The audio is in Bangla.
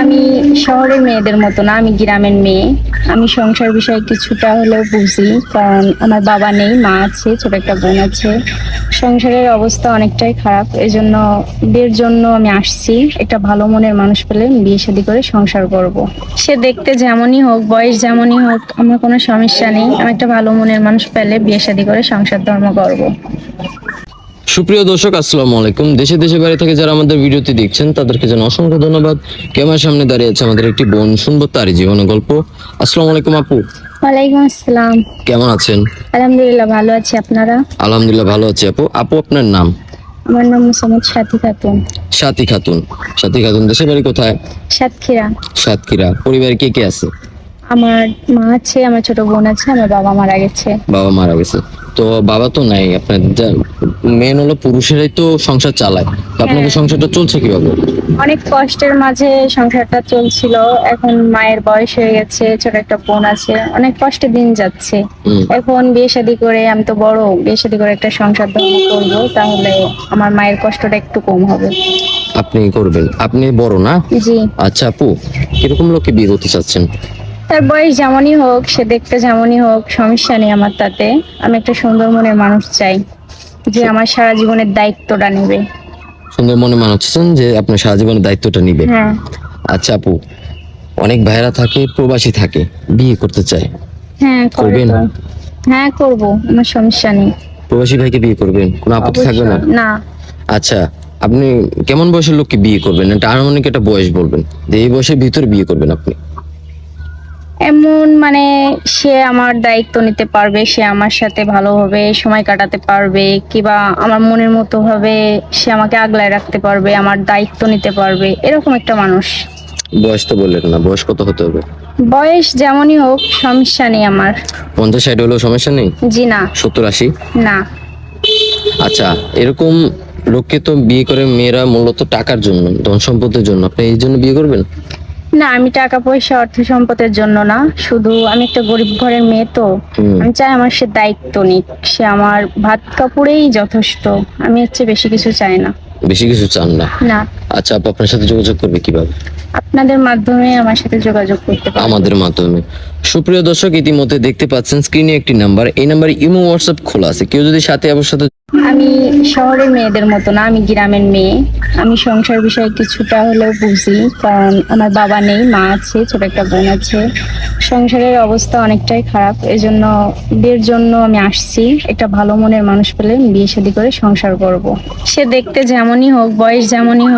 আমি শহরের মেয়েদের মতো না, আমি গ্রামের মেয়ে। আমি সংসার বিষয়ে কিছুটা হলেও বুঝি, কারণ আমার বাবা নেই, মা আছে, ছোট একটা বোন আছে। সংসারের অবস্থা অনেকটাই খারাপ, এজন্য বিয়ের জন্য আমি আসছি। একটা ভালো মনের মানুষ পেলে আমি বিয়ে শাদী করে সংসার করব। সে দেখতে যেমনই হোক, বয়স যেমনই হোক, আমার কোনো সমস্যা নেই। আমি একটা ভালো মনের মানুষ পেলে বিয়ে শাদী করে সংসার ধর্ম করব। সুপ্রিয় দর্শক, আসসালামু আলাইকুম। দেশে দেশে বাইরে থেকে যারা আমাদের ভিডিওটি দেখছেন তাদেরকে যেন অসংখ্য ধন্যবাদ। ক্যামেরার সামনে দাঁড়িয়ে আছে আমাদের একটি বোন, শুনবো তারই জীবনের গল্প। আসসালামু আলাইকুম আপু, ওয়ালাইকুম আসসালাম। কেমন আছেন? আলহামদুলিল্লাহ, ভালো আছি। আপনারা? আলহামদুলিল্লাহ ভালো আছি আপু। আপু আপনার নাম? আমার নাম মোসাম্মদ সাথী খাতুন। সাথী খাতুন। সাথী খাতুন, দেশের বাড়ি কোথায়? সাতক্ষীরা। সাতক্ষীরা। পরিবারে কে কে আছে? আমার মা আছে, আমার ছোট বোন আছে, আমার বাবা মারা গেছে। বাবা মারা গেছে। তো বাবা তো নাই আপনার, মেন হলো পুরুষেরাই তো সংসার চালায়। তো আপনাদের সংসারটা চলছে কিভাবে? অনেক কষ্টের মাঝে সংসারটা চলছিল। এখন মায়ের বয়স হয়ে গেছে, ছোট একটা বোন আছে, অনেক কষ্টে দিন যাচ্ছে। এখন বিয়ে শাদী করে, আমি তো বড়, বিয়ে শাদী করে একটা সংসার ধর্ম করবো, তাহলে আমার মায়ের কষ্টটা একটু কম হবে। আপনি করবেন? আপনি বড় না? জি। আচ্ছা আপু, কিরকম লোককে বিয়ে করতে চাচ্ছেন? তার বয়স যেমনই হোক, সে দেখতে যেমনই হোক, সমস্যা নেই আমার তাতে। আমি একটা সুন্দর মনের মানুষ চাই, যে আমার সারা জীবনের দায়িত্বটা নেবে। সুন্দর মনে মানুষছেন যে আপনার সারা জীবনের দায়িত্বটা নিবে। হ্যাঁ। আচ্ছা আপু, অনেক ভাইরা থাকে, প্রবাসী থাকে, বিয়ে করতে চায়, হ্যাঁ, করবেন? করবেন। হ্যাঁ, করব, আমার সমস্যা নেই। প্রবাসী ভাইকে বিয়ে করবেন, কোনো আপত্তি থাকবে না? না। আচ্ছা, আপনি কেমন বয়সের লোককে বিয়ে করবেন? একটা আনুমানিক একটা বয়স বলবেন যে এই বয়সের ভিতরে বিয়ে করবেন আপনি। এমন মানে, সে আমার দায়িত্ব নিতে পারবে, সে আমার সাথে ভালোভাবে সময় কাটাতে পারবে, কিবা আমার মনের মতো ভাবে সে আমাকে আগলায় রাখতে পারবে, আমার দায়িত্ব নিতে পারবে, এরকম একটা মানুষ। বয়স তো বললেন না, বয়স কত হতে হবে? বয়স যেমনই হোক, সমস্যা নেই আমার। 50-60 হলেও সমস্যা নেই? জি না। 70-80? না। আচ্ছা, এরকম লোককে তো বিয়ে করে মেয়েরা মূলত টাকার জন্য, ধন সম্পদের জন্য। আপনি এই জন্য বিয়ে করবেন? না, আমি টাকা পয়সা অর্থ সম্পদের জন্য না, শুধু আমি একটা গরিব ঘরের মেয়ে তো। আমি চাই আমার সে দায়িত্ব নিক, সে আমার ভাত কাপড়েই যথেষ্ট। আমি হচ্ছে বেশি কিছু চাই না। বেশি কিছু চান না? না। আচ্ছা আপু, আপনার সাথে যোগাযোগ করবে কিভাবে? আপনাদের মাধ্যমে আমার সাথে যোগাযোগ করতে পারবেন। আমাদের মাধ্যমে। সুপ্রিয় দর্শক, ইতিমধ্যে দেখতে পাচ্ছেন স্ক্রিনে একটি নাম্বার। এই নাম্বারে ইমো হোয়াটসঅ্যাপ খোলা আছে। কেউ যদি সাথে আমার সাথে আমি শহরের মেয়েদের মতো না, আমি গ্রামের মেয়ে। আমি সংসার বিষয়ে কিছুটা হলেও বুঝি, কারণ আমার বাবা নেই, মা আছে, ছোট একটা বোন আছে। সংসারের অবস্থা অনেকটাই খারাপ, এজন্য বিয়ের জন্য আমি আসছি। একটা ভালো মনের মানুষ পেলে আমি বিয়ে শাদী করে সংসার করব। সে দেখতে যেমনই হোক, বয়স যেমনই হোক,